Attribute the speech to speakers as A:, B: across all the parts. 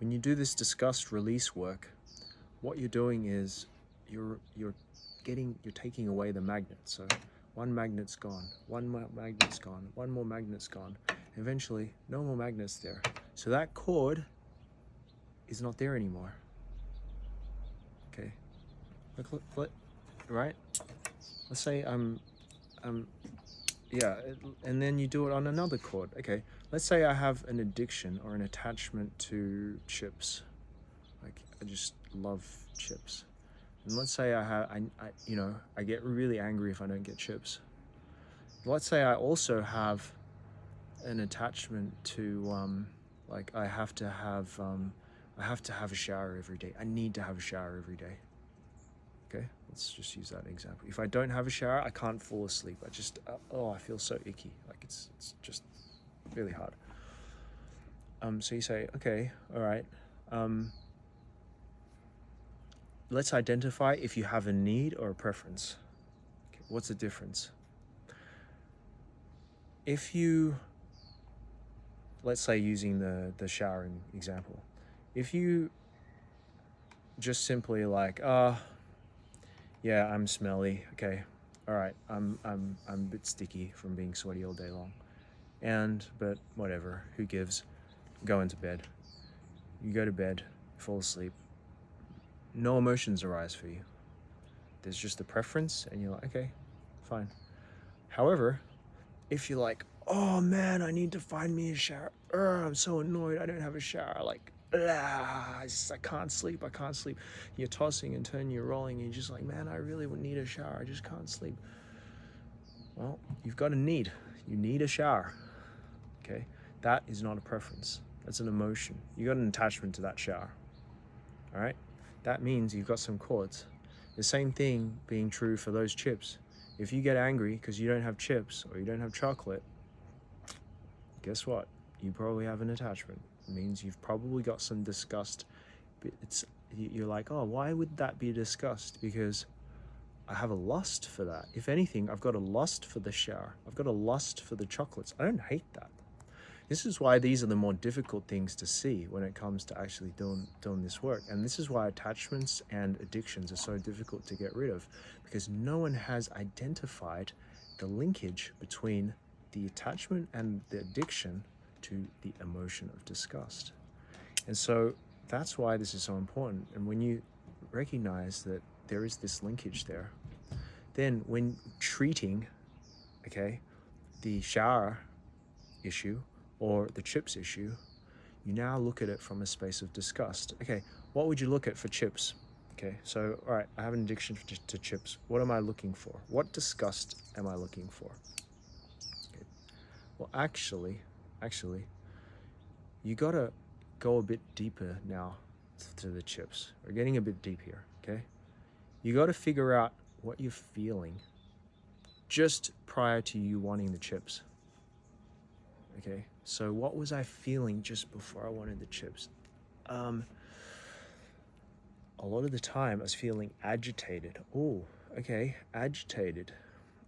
A: when you do this disgust release work, what you're doing is you're taking away the magnet. So one magnet's gone, one more magnet's gone, one more magnet's gone. Eventually, no more magnets there. So that cord is not there anymore. Okay, look, right? Let's say yeah, and then you do it on another cord. Okay, let's say I have an addiction or an attachment to chips. Like, I just love chips. And let's say I get really angry if I don't get chips. Let's say I also have an attachment to like I have to have a shower every day. I need to have a shower every day. Okay, let's just use that example. If I don't have a shower, I can't fall asleep. I just I feel so icky. Like it's just really hard. So you say, okay, all right. Let's identify if you have a need or a preference. Okay, what's the difference? If you, let's say using the showering example, if you just simply like, yeah, I'm smelly. Okay, all right. I'm a bit sticky from being sweaty all day long, but whatever. Who gives? Go into bed. You go to bed, fall asleep. No emotions arise for you. There's just a preference, and you're like, okay, fine. However, if you're like, oh man, I need to find me a shower. I'm so annoyed. I don't have a shower. Like, I can't sleep. You're tossing and turning, you're rolling, and you're just like, man, I really would need a shower. I just can't sleep. Well, you've got a need. You need a shower. Okay? That is not a preference. That's an emotion. You got an attachment to that shower. All right? That means you've got some cords. The same thing being true for those chips. If you get angry because you don't have chips or you don't have chocolate, guess what? You probably have an attachment. It means you've probably got some disgust. You're like, oh, why would that be disgust? Because I have a lust for that. If anything, I've got a lust for the shower. I've got a lust for the chocolates. I don't hate that. This is why these are the more difficult things to see when it comes to actually doing this work. And this is why attachments and addictions are so difficult to get rid of, because no one has identified the linkage between the attachment and the addiction to the emotion of disgust. And so that's why this is so important. And when you recognize that there is this linkage there, then when treating, okay, the shower issue or the chips issue, you now look at it from a space of disgust. Okay, what would you look at for chips? Okay, so, all right, I have an addiction to chips. What am I looking for? What disgust am I looking for? Okay. Well, actually, you gotta go a bit deeper now to the chips. We're getting a bit deep here, okay? You gotta figure out what you're feeling just prior to you wanting the chips. Okay, so what was I feeling just before I wanted the chips? A lot of the time I was feeling agitated. Oh, okay, agitated.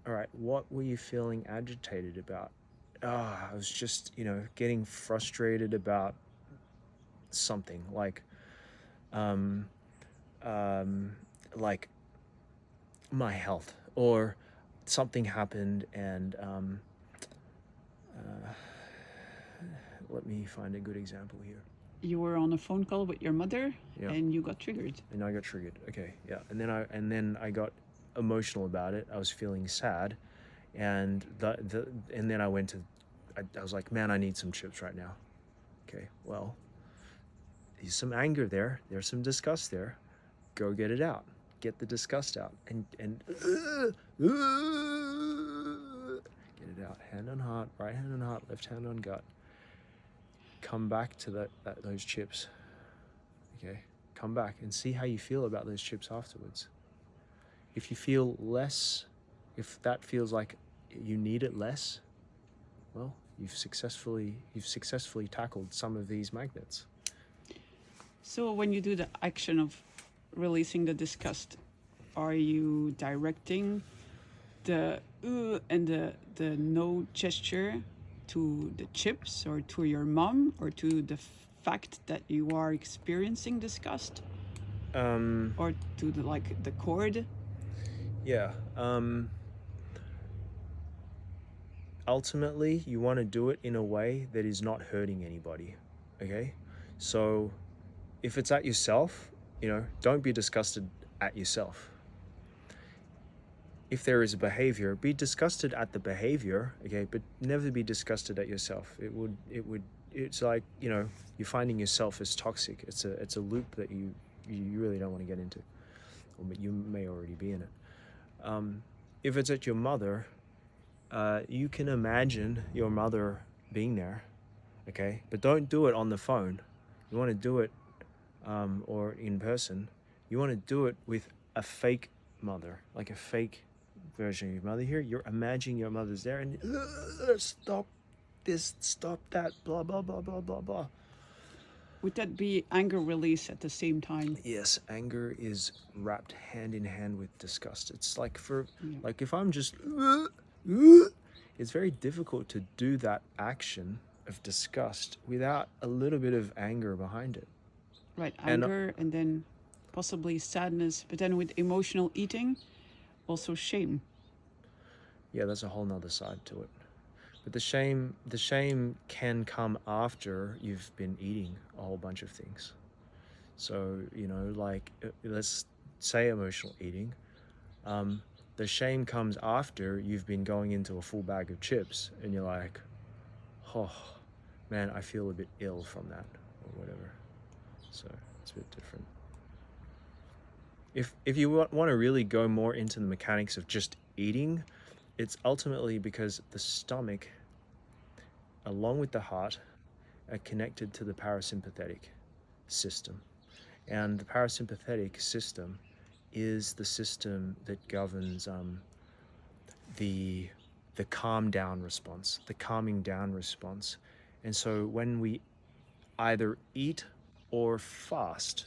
A: All right, what were you feeling agitated about? I was just, getting frustrated about something like my health, or something happened and let me find a good example here.
B: You were on a phone call with your mother,
A: Yeah.
B: and you got triggered.
A: And I got triggered. Okay, yeah. And then I got emotional about it. I was feeling sad, and and then I was like, man, I need some chips right now. Okay, well, there's some anger there. There's some disgust there. Go get it out. Get the disgust out, and get it out. Hand on heart, right hand on heart, left hand on gut. Come back to those chips. Okay, come back and see how you feel about those chips afterwards. If you feel less, if that feels like you need it less, well, you've successfully tackled some of these magnets.
B: So when you do the action of releasing the disgust, are you directing the and the no gesture to the chips, or to your mom, or to the fact that you are experiencing disgust,
A: Um,
B: or to the chord?
A: yeah. Ultimately, you want to do it in a way that is not hurting anybody. Okay? So if it's at yourself, don't be disgusted at yourself. If there is a behavior, be disgusted at the behavior, okay, but never be disgusted at yourself. It's like, you're finding yourself as toxic. It's a loop that you really don't want to get into, or you may already be in it. If it's at your mother, you can imagine your mother being there, okay, but don't do it on the phone. You want to do it, or in person. You want to do it with a fake mother, like a fake version of your mother. Here you're imagining your mother's there, and stop this, stop that, blah blah blah blah blah blah.
B: Would that be anger release at the same time?
A: Yes, anger is wrapped hand in hand with disgust. It's like
B: Yeah.
A: like if I'm just it's very difficult to do that action of disgust without a little bit of anger behind it.
B: Right,
A: And
B: anger, and then possibly sadness, but then with emotional eating, also shame.
A: yeah, there's a whole nother side to it. But the shame can come after you've been eating a whole bunch of things. So, like, let's say emotional eating. The shame comes after you've been going into a full bag of chips, and you're like, oh man, I feel a bit ill from that, or whatever. So it's a bit different. If you want to really go more into the mechanics of just eating, it's ultimately because the stomach, along with the heart, are connected to the parasympathetic system. And the parasympathetic system is the system that governs the calm down response, the calming down response. And so when we either eat or fast,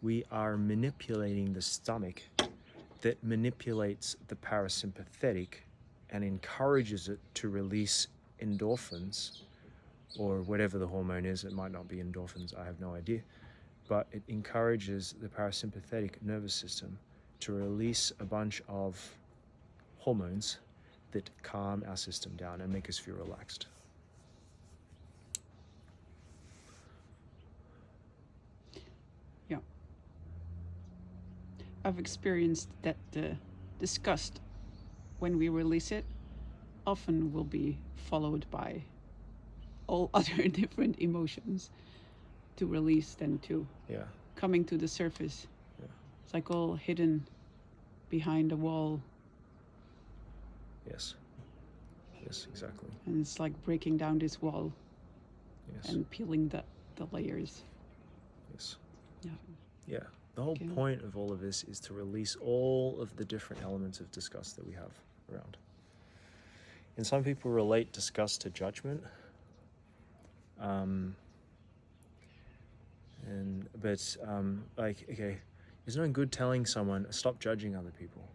A: we are manipulating the stomach that manipulates the parasympathetic and encourages it to release endorphins, or whatever the hormone is. It might not be endorphins, I have no idea. But it encourages the parasympathetic nervous system to release a bunch of hormones that calm our system down and make us feel relaxed.
B: Yeah. I've experienced that the disgust, when we release it, often will be followed by all other different emotions to release, then to
A: Yeah.
B: coming to the surface.
A: Yeah.
B: It's like all hidden behind a wall,
A: Yes. Yes, exactly.
B: and it's like breaking down this wall
A: Yes.
B: and peeling the layers.
A: Yes.
B: Yeah.
A: Yeah. The whole
B: Okay.
A: point of all of this is to release all of the different elements of disgust that we have around. And some people relate disgust to judgment. Okay, there's no good telling someone, stop judging other people.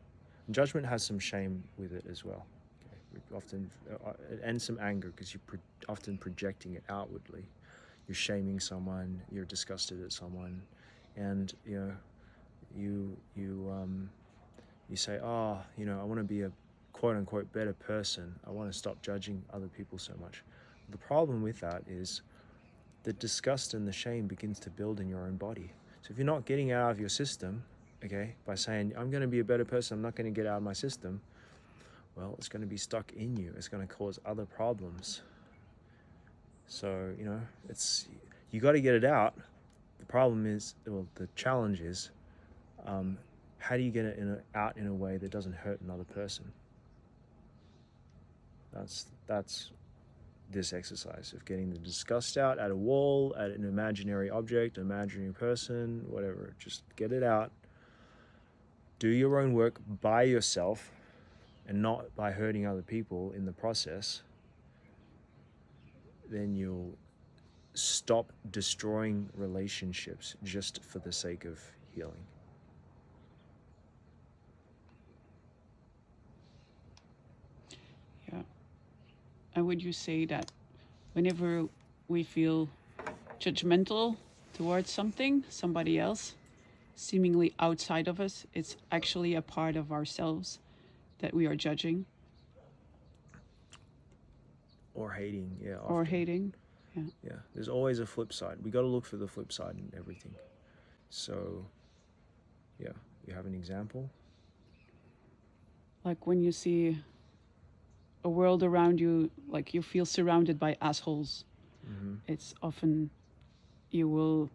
A: And judgment has some shame with it as well. Okay? Often, and some anger, because you're often projecting it outwardly. You're shaming someone, you're disgusted at someone, and you say, oh, I want to be a quote unquote better person. I want to stop judging other people so much. The problem with that is the disgust and the shame begins to build in your own body. So if you're not getting it out of your system, okay, by saying, I'm going to be a better person, I'm not going to get out of my system, well, it's going to be stuck in you. It's going to cause other problems. So, you got to get it out. The problem is, the challenge is, how do you get it out in a way that doesn't hurt another person? That's this exercise of getting the disgust out at a wall, at an imaginary object, an imaginary person, whatever. Just get it out. Do your own work by yourself and not by hurting other people in the process. Then you'll stop destroying relationships just for the sake of healing.
B: Yeah. And would you say that whenever we feel judgmental towards somebody else, seemingly outside of us, it's actually a part of ourselves that we are judging
A: Or hating, yeah.
B: or
A: Often.
B: hating. Yeah.
A: Yeah, there's always a flip side. We got to look for the flip side in everything. So, yeah, you have an example?
B: Like when you see a world around you, like you feel surrounded by assholes, it's often you will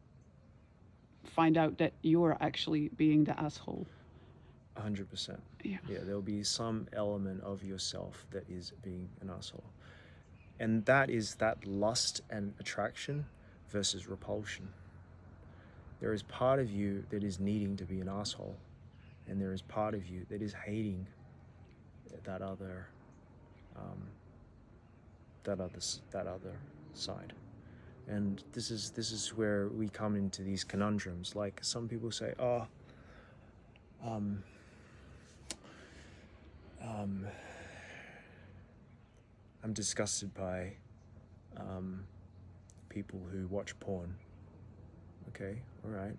B: find out that you're actually being the asshole.
A: 100%.
B: Yeah.
A: Yeah, there'll be some element of yourself that is being an asshole. And that is that lust and attraction versus repulsion. There is part of you that is needing to be an asshole, and there is part of you that is hating that other side. And this is where we come into these conundrums. Like some people say, "Oh, I'm disgusted by people who watch porn." Okay, all right.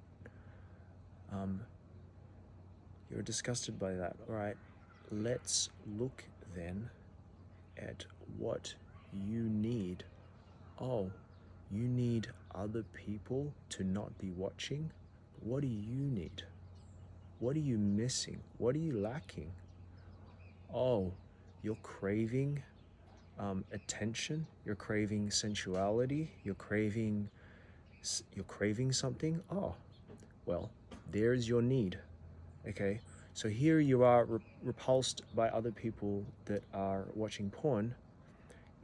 A: You're disgusted by that. All right. Let's look then at what you need. Oh, you need other people to not be watching? What do you need? What are you missing? What are you lacking? Oh, you're craving attention. You're craving sensuality. You're craving something. Oh, well, there's your need. Okay, so here you are repulsed by other people that are watching porn,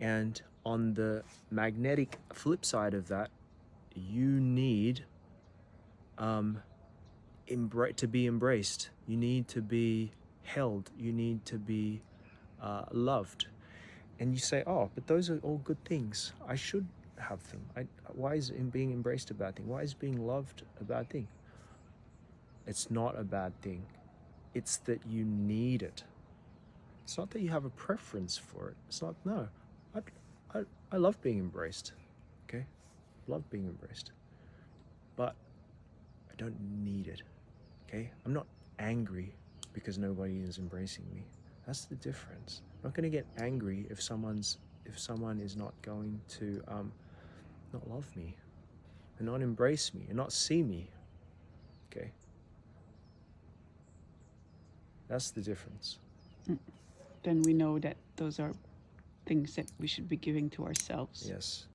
A: and on the magnetic flip side of that, you need to be embraced. You need to be held. You need to be loved. And you say, "Oh, but those are all good things. I should have them. Why is being embraced a bad thing? Why is being loved a bad thing?" It's not a bad thing. It's that you need it. It's not that you have a preference for it. It's not, no. I love being embraced. Okay? Love being embraced. But I don't need it. Okay? I'm not angry because nobody is embracing me. That's the difference. I'm not going to get angry if someone is not going to not love me and not embrace me and not see me. Okay? That's the difference.
B: Then we know that those are things that we should be giving to ourselves.
A: Yes.